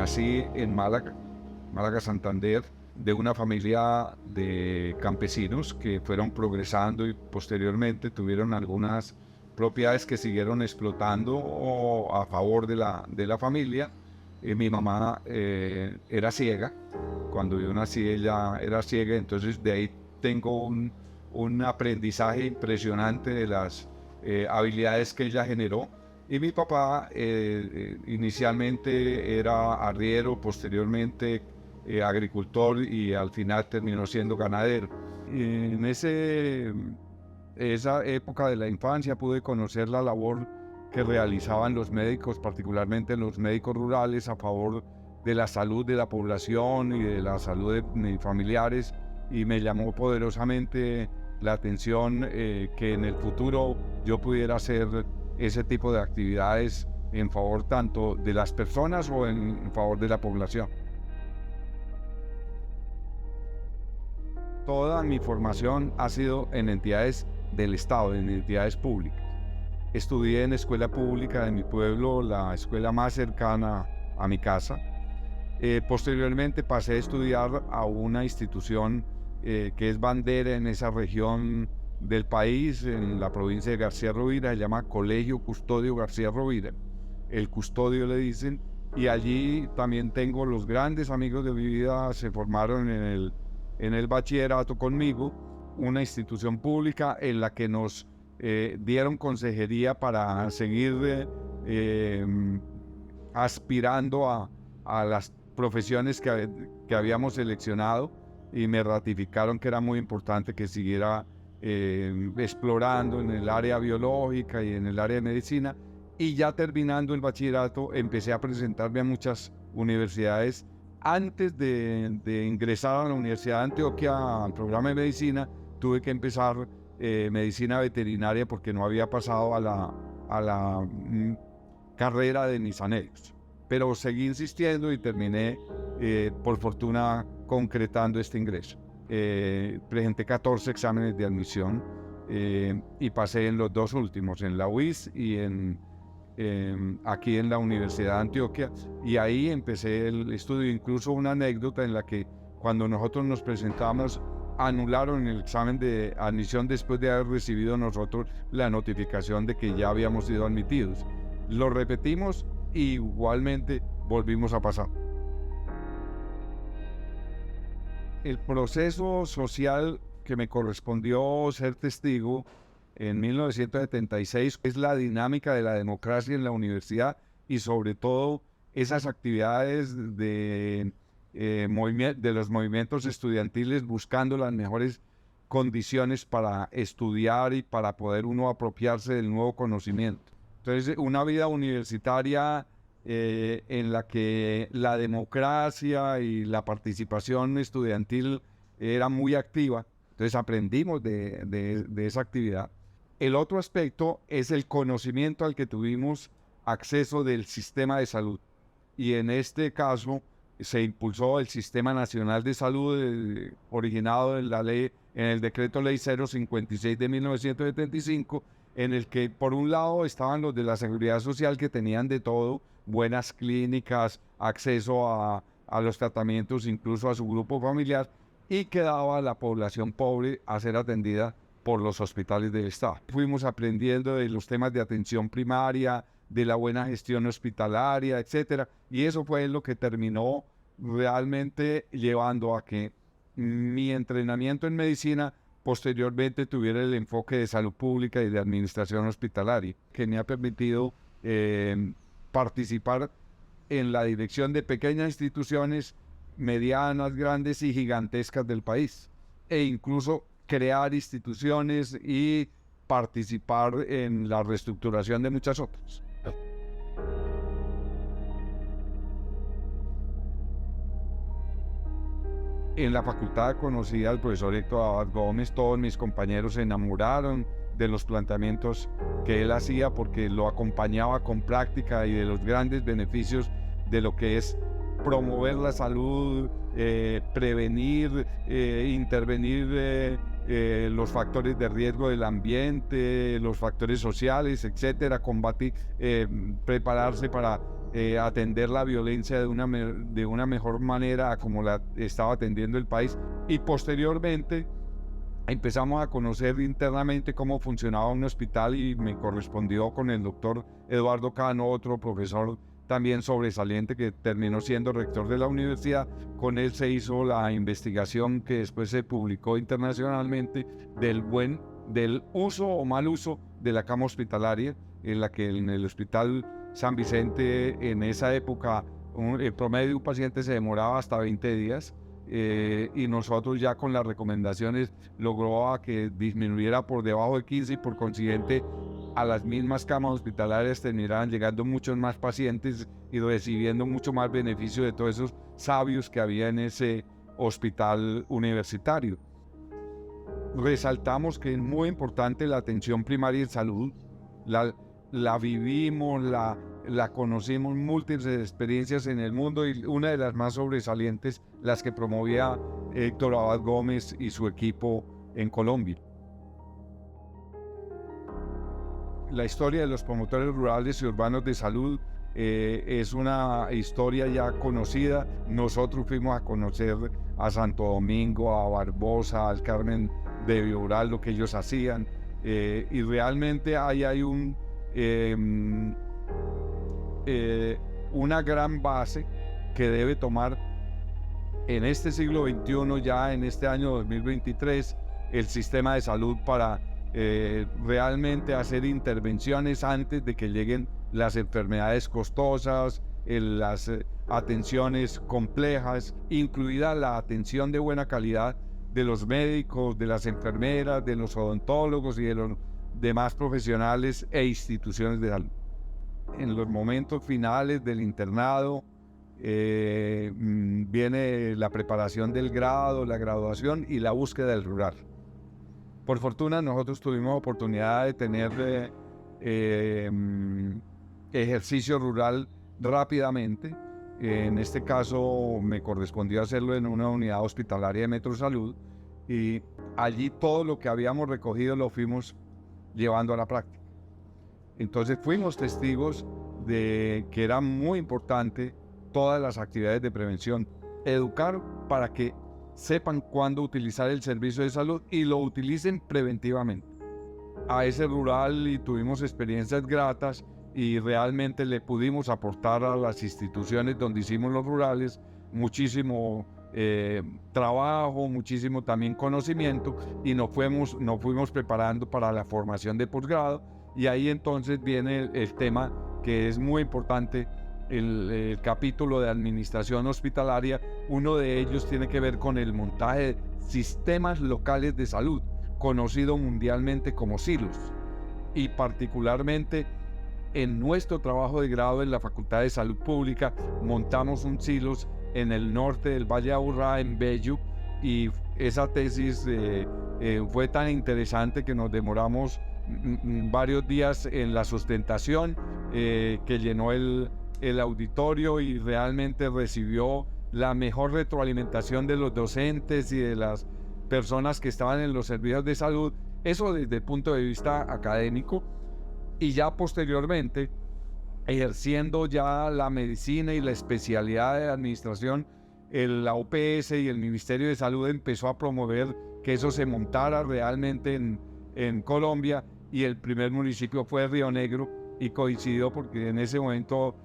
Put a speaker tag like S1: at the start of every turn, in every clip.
S1: nací en Málaga, Málaga, Santander, de una familia de campesinos que fueron progresando y posteriormente tuvieron algunas propiedades que siguieron explotando a favor de la familia. Mi mamá era ciega. Cuando yo nací ella era ciega, entonces de ahí tengo un aprendizaje impresionante de las habilidades que ella generó. Y mi papá inicialmente era arriero, posteriormente agricultor y al final terminó siendo ganadero. Y en esa época de la infancia pude conocer la labor que realizaban los médicos, particularmente los médicos rurales, a favor de la salud de la población y de la salud de mis familiares, y me llamó poderosamente la atención que en el futuro yo pudiera hacer ese tipo de actividades en favor tanto de las personas o en favor de la población. Toda mi formación ha sido en entidades del Estado, en entidades públicas. Estudié en escuela pública de mi pueblo, la escuela más cercana a mi casa. Posteriormente pasé a estudiar a una institución que es bandera en esa región del país, en la provincia de García Rovira. Se llama Colegio Custodio García Rovira. El Custodio le dicen, y allí también tengo los grandes amigos de mi vida, se formaron en el bachillerato conmigo, una institución pública en la que nos dieron consejería para seguir aspirando a las profesiones que habíamos seleccionado, y me ratificaron que era muy importante que siguiera explorando en el área biológica y en el área de medicina. Y ya terminando el bachillerato empecé a presentarme a muchas universidades. Antes de ingresar a la Universidad de Antioquia al programa de medicina, tuve que empezar medicina veterinaria porque no había pasado a la carrera de mis anhelos. Pero seguí insistiendo y terminé, por fortuna, concretando este ingreso. Presenté 14 exámenes de admisión y pasé en los dos últimos, en la UIS y aquí en la Universidad de Antioquia, y ahí empecé el estudio. Incluso una anécdota en la que cuando nosotros nos presentamos anularon el examen de admisión después de haber recibido nosotros la notificación de que ya habíamos sido admitidos. Lo repetimos y igualmente volvimos a pasar. El proceso social que me correspondió ser testigo en 1976 es la dinámica de la democracia en la universidad, y sobre todo esas actividades de los movimientos estudiantiles buscando las mejores condiciones para estudiar y para poder uno apropiarse del nuevo conocimiento. Entonces, una vida universitaria en la que la democracia y la participación estudiantil era muy activa. Entonces aprendimos de esa actividad. El otro aspecto es el conocimiento al que tuvimos acceso del sistema de salud. Y en este caso se impulsó el Sistema Nacional de Salud, originado en el Decreto Ley 056 de 1975, en el que por un lado estaban los de la Seguridad Social, que tenían de todo, buenas clínicas, acceso a los tratamientos, incluso a su grupo familiar, y quedaba la población pobre a ser atendida por los hospitales del Estado. Fuimos aprendiendo de los temas de atención primaria, de la buena gestión hospitalaria, etcétera, y eso fue lo que terminó realmente llevando a que mi entrenamiento en medicina posteriormente tuviera el enfoque de salud pública y de administración hospitalaria, que me ha permitido participar en la dirección de pequeñas instituciones, medianas, grandes y gigantescas del país, e incluso crear instituciones y participar en la reestructuración de muchas otras. En la facultad conocí al profesor Héctor Abad Gómez. Todos mis compañeros se enamoraron de los planteamientos que él hacía porque lo acompañaba con práctica y de los grandes beneficios de lo que es promover la salud, prevenir, intervenir los factores de riesgo del ambiente, los factores sociales, etcétera, prepararse para atender la violencia de una mejor manera como la estaba atendiendo el país. Y posteriormente empezamos a conocer internamente cómo funcionaba un hospital y me correspondió con el doctor Eduardo Cano, otro profesor también sobresaliente que terminó siendo rector de la universidad. Con él se hizo la investigación que después se publicó internacionalmente del uso o mal uso de la cama hospitalaria, en la que en el Hospital San Vicente en esa época el promedio de un paciente se demoraba hasta 20 días. Y nosotros ya con las recomendaciones logró a que disminuyera por debajo de 15 y por consiguiente a las mismas camas hospitalarias terminaran llegando muchos más pacientes y recibiendo mucho más beneficio de todos esos sabios que había en ese hospital universitario. Resaltamos que es muy importante la atención primaria en salud, la vivimos, la conocimos múltiples experiencias en el mundo y una de las más sobresalientes, las que promovía Héctor Abad Gómez y su equipo en Colombia. La historia de los promotores rurales y urbanos de salud es una historia ya conocida. Nosotros fuimos a conocer a Santo Domingo, a Barbosa, al Carmen de Vioral, lo que ellos hacían. Y realmente ahí hay una gran base que debe tomar en este siglo XXI, ya en este año 2023, el sistema de salud para realmente hacer intervenciones antes de que lleguen las enfermedades costosas, las atenciones complejas, incluida la atención de buena calidad de los médicos, de las enfermeras, de los odontólogos y de los demás profesionales e instituciones de salud. En los momentos finales del internado viene la preparación del grado, la graduación y la búsqueda del rural. Por fortuna nosotros tuvimos oportunidad de tener ejercicio rural rápidamente. En este caso me correspondió hacerlo en una unidad hospitalaria de Metrosalud y allí todo lo que habíamos recogido lo fuimos llevando a la práctica. Entonces fuimos testigos de que era muy importante todas las actividades de prevención, educar para que sepan cuándo utilizar el servicio de salud y lo utilicen preventivamente. A ese rural y tuvimos experiencias gratas y realmente le pudimos aportar a las instituciones donde hicimos los rurales muchísimo trabajo, muchísimo también conocimiento y nos fuimos preparando para la formación de posgrado y ahí entonces viene el tema que es muy importante. El capítulo de administración hospitalaria, uno de ellos tiene que ver con el montaje de sistemas locales de salud, conocido mundialmente como silos, y particularmente en nuestro trabajo de grado en la Facultad de Salud Pública montamos un silos en el norte del Valle de Aburrá, en Bello, y esa tesis fue tan interesante que nos demoramos varios días en la sustentación, que llenó el auditorio y realmente recibió la mejor retroalimentación de los docentes y de las personas que estaban en los servicios de salud, eso desde el punto de vista académico, y ya posteriormente ejerciendo ya la medicina y la especialidad de administración, la OPS y el Ministerio de Salud empezó a promover que eso se montara realmente en Colombia, y el primer municipio fue Río Negro, y coincidió porque en ese momento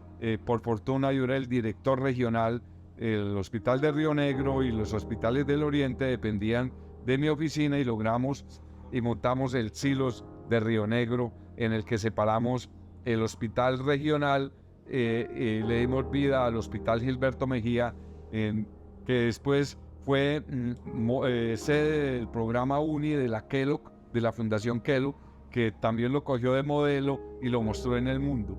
S1: por fortuna yo era el director regional. El hospital de Río Negro y los hospitales del Oriente dependían de mi oficina y logramos y montamos el silos de Río Negro, en el que separamos el hospital regional, le dimos vida al hospital Gilberto Mejía, que después fue sede del programa UNI de la Kellogg, de la Fundación Kellogg, que también lo cogió de modelo y lo mostró en el mundo.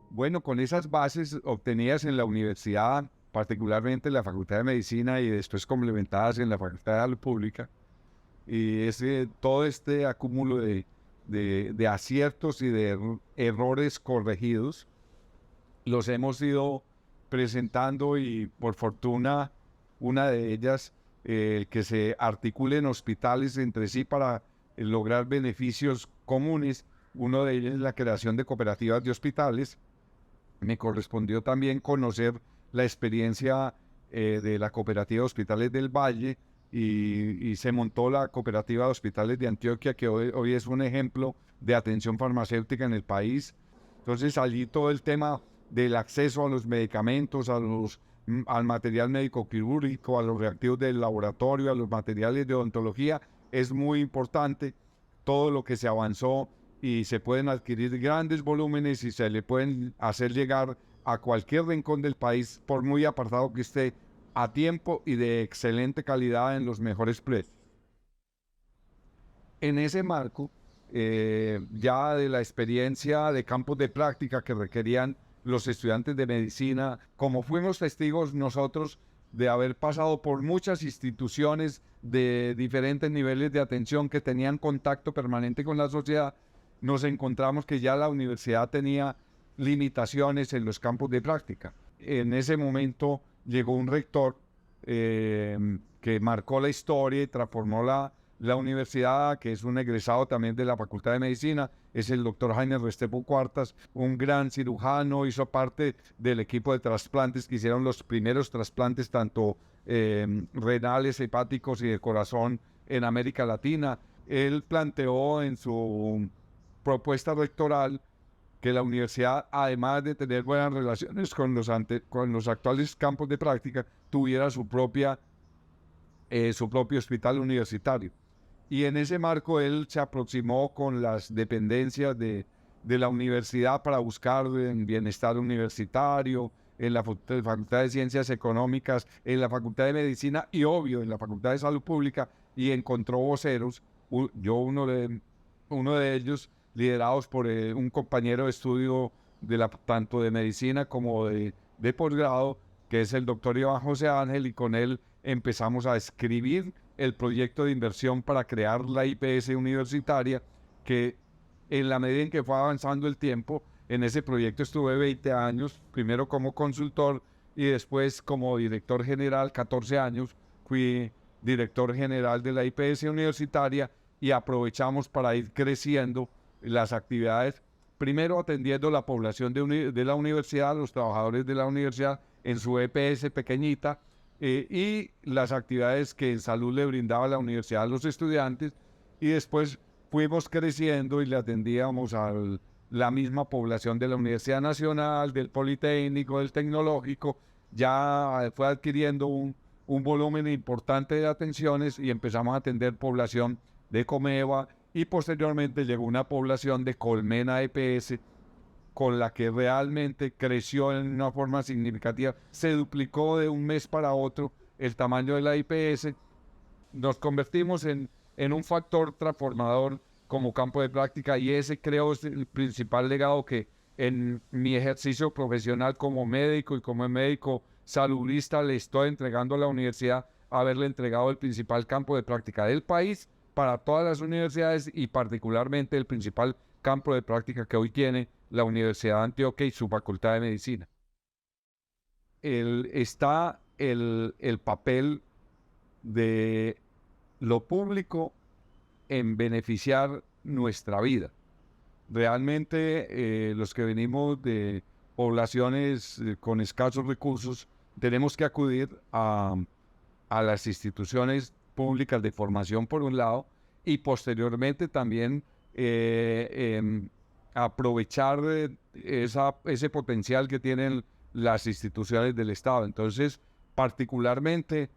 S1: Bueno, con esas bases obtenidas en la universidad, particularmente en la Facultad de Medicina y después complementadas en la Facultad de Salud Pública, y todo este acúmulo de aciertos y de errores corregidos, los hemos ido presentando y por fortuna una de ellas que se articulen hospitales entre sí para lograr beneficios comunes. Uno de ellos es la creación de cooperativas de hospitales. Me correspondió también conocer la experiencia de la cooperativa de hospitales del Valle y se montó la cooperativa de hospitales de Antioquia, que hoy es un ejemplo de atención farmacéutica en el país. Entonces allí todo el tema del acceso a los medicamentos, al material médico quirúrgico, a los reactivos del laboratorio, a los materiales de odontología, es muy importante. Todo lo que se avanzó y se pueden adquirir grandes volúmenes y se le pueden hacer llegar a cualquier rincón del país, por muy apartado que esté, a tiempo y de excelente calidad en los mejores precios. En ese marco, ya de la experiencia de campos de práctica que requerían los estudiantes de medicina, como fuimos testigos nosotros de haber pasado por muchas instituciones de diferentes niveles de atención que tenían contacto permanente con la sociedad, nos encontramos que ya la universidad tenía limitaciones en los campos de práctica. En ese momento llegó un rector que marcó la historia y transformó la universidad, que es un egresado también de la Facultad de Medicina, es el doctor Jaime Restrepo Cuartas, un gran cirujano, hizo parte del equipo de trasplantes que hicieron los primeros trasplantes, tanto renales, hepáticos y de corazón en América Latina. Él planteó en su propuesta rectoral que la universidad, además de tener buenas relaciones con los actuales campos de práctica, tuviera su propio hospital universitario. Y en ese marco él se aproximó con las dependencias de la universidad para buscar en bienestar universitario, en la Facultad de Ciencias Económicas, en la Facultad de Medicina y obvio en la Facultad de Salud Pública, y encontró voceros, yo uno de ellos, liderados por un compañero de estudio tanto de medicina como de posgrado, que es el doctor Iván José Ángel, y con él empezamos a escribir el proyecto de inversión para crear la IPS universitaria, que en la medida en que fue avanzando el tiempo, en ese proyecto estuve 20 años, primero como consultor y después como director general, 14 años, fui director general de la IPS universitaria y aprovechamos para ir creciendo las actividades, primero atendiendo la población de la universidad, los trabajadores de la universidad en su EPS pequeñita, y las actividades que en salud le brindaba la universidad a los estudiantes, y después fuimos creciendo y le atendíamos a la misma población de la Universidad Nacional, del Politécnico, del Tecnológico. Ya fue adquiriendo un volumen importante de atenciones y empezamos a atender población de Comeva, y posteriormente llegó una población de Colmena EPS, con la que realmente creció en una forma significativa. Se duplicó de un mes para otro el tamaño de la IPS. Nos convertimos en un factor transformador como campo de práctica, y ese creo es el principal legado que en mi ejercicio profesional como médico y como médico saludista le estoy entregando a la universidad, haberle entregado el principal campo de práctica del país para todas las universidades, y particularmente el principal campo de práctica que hoy tiene la Universidad de Antioquia y su Facultad de Medicina. Está el papel de lo público en beneficiar nuestra vida. Realmente los que venimos de poblaciones con escasos recursos tenemos que acudir a las instituciones públicas de formación por un lado, y posteriormente también aprovechar ese potencial que tienen las instituciones del Estado. Entonces, particularmente,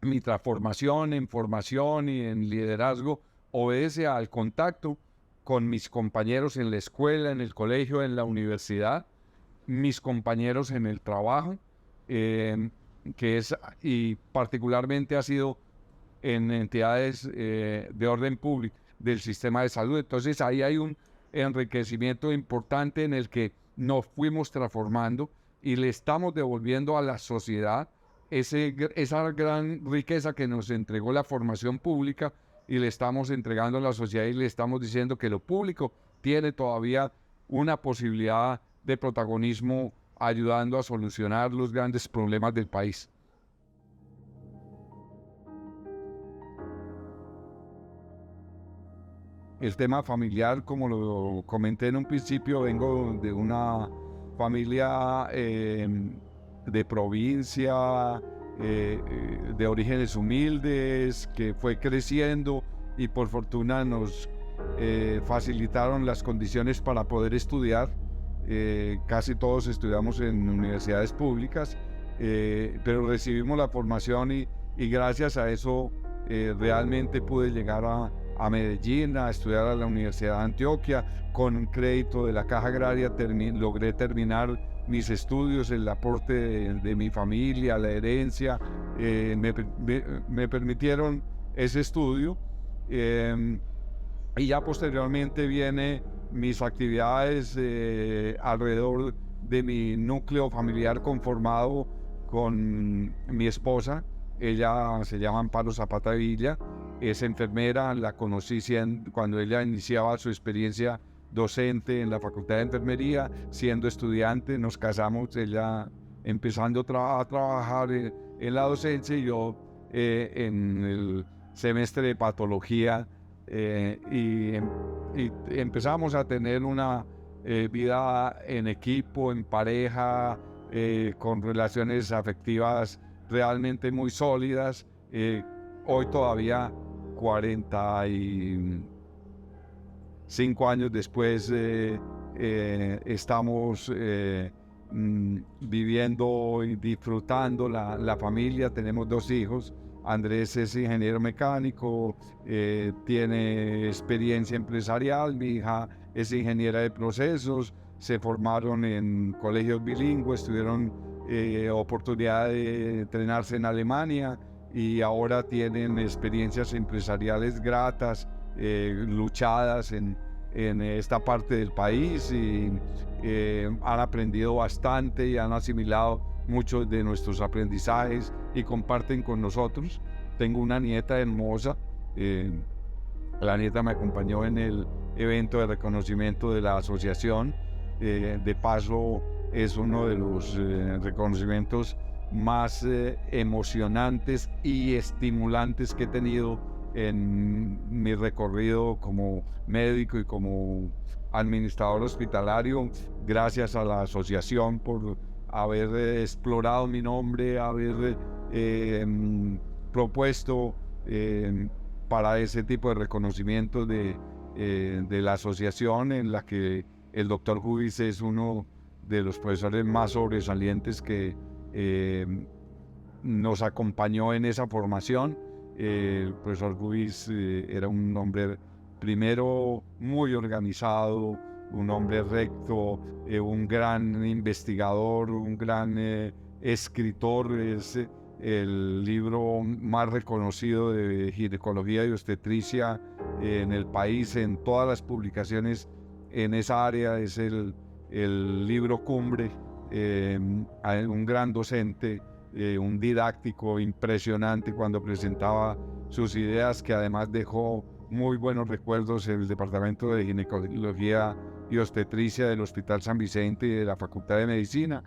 S1: mi transformación en formación y en liderazgo obedece al contacto con mis compañeros en la escuela, en el colegio, en la universidad, mis compañeros en el trabajo, y particularmente ha sido en entidades de orden público del sistema de salud. Entonces ahí hay un enriquecimiento importante en el que nos fuimos transformando y le estamos devolviendo a la sociedad esa gran riqueza que nos entregó la formación pública, y le estamos entregando a la sociedad y le estamos diciendo que lo público tiene todavía una posibilidad de protagonismo ayudando a solucionar los grandes problemas del país. el tema familiar, como lo comenté en un principio, vengo de una familia de provincia, de orígenes humildes, que fue creciendo y por fortuna nos facilitaron las condiciones para poder estudiar. Casi todos estudiamos en universidades públicas, pero recibimos la formación y gracias a eso realmente pude llegar a Medellín a estudiar a la Universidad de Antioquia. Con un crédito de la Caja Agraria logré terminar mis estudios, el aporte de mi familia, la herencia, me permitieron ese estudio. Y ya posteriormente viene mis actividades alrededor de mi núcleo familiar conformado con mi esposa. Ella se llama Amparo Zapata Villa, es enfermera, la conocí cuando ella iniciaba su experiencia docente en la Facultad de Enfermería. Siendo estudiante nos casamos, ella empezando a trabajar en la docencia y yo en el semestre de patología, y empezamos a tener una vida en equipo, en pareja, con relaciones afectivas realmente muy sólidas. Hoy todavía, 45 años después, estamos viviendo y disfrutando la familia. Tenemos 2 hijos. Andrés es ingeniero mecánico, tiene experiencia empresarial. Mi hija es ingeniera de procesos. Se formaron en colegios bilingües, tuvieron oportunidad de entrenarse en Alemania y ahora tienen experiencias empresariales gratas, luchadas en esta parte del país, y han aprendido bastante y han asimilado muchos de nuestros aprendizajes y comparten con nosotros. Tengo una nieta hermosa. La nieta me acompañó en el evento de reconocimiento de la asociación. De paso, es uno de los reconocimientos más emocionantes y estimulantes que he tenido en mi recorrido como médico y como administrador hospitalario. Gracias a la asociación por haber explorado mi nombre, haber propuesto para ese tipo de reconocimiento de la asociación, en la que el doctor Jubis es uno de los profesores más sobresalientes que nos acompañó en esa formación. El profesor Jubis era un hombre, primero, muy organizado, un hombre recto, un gran investigador, un gran escritor. Es el libro más reconocido de ginecología y obstetricia en el país, en todas las publicaciones en esa área. Es el libro cumbre. Un gran docente, un didáctico impresionante cuando presentaba sus ideas, que además dejó muy buenos recuerdos en el Departamento de Ginecología y Obstetricia del Hospital San Vicente y de la Facultad de Medicina.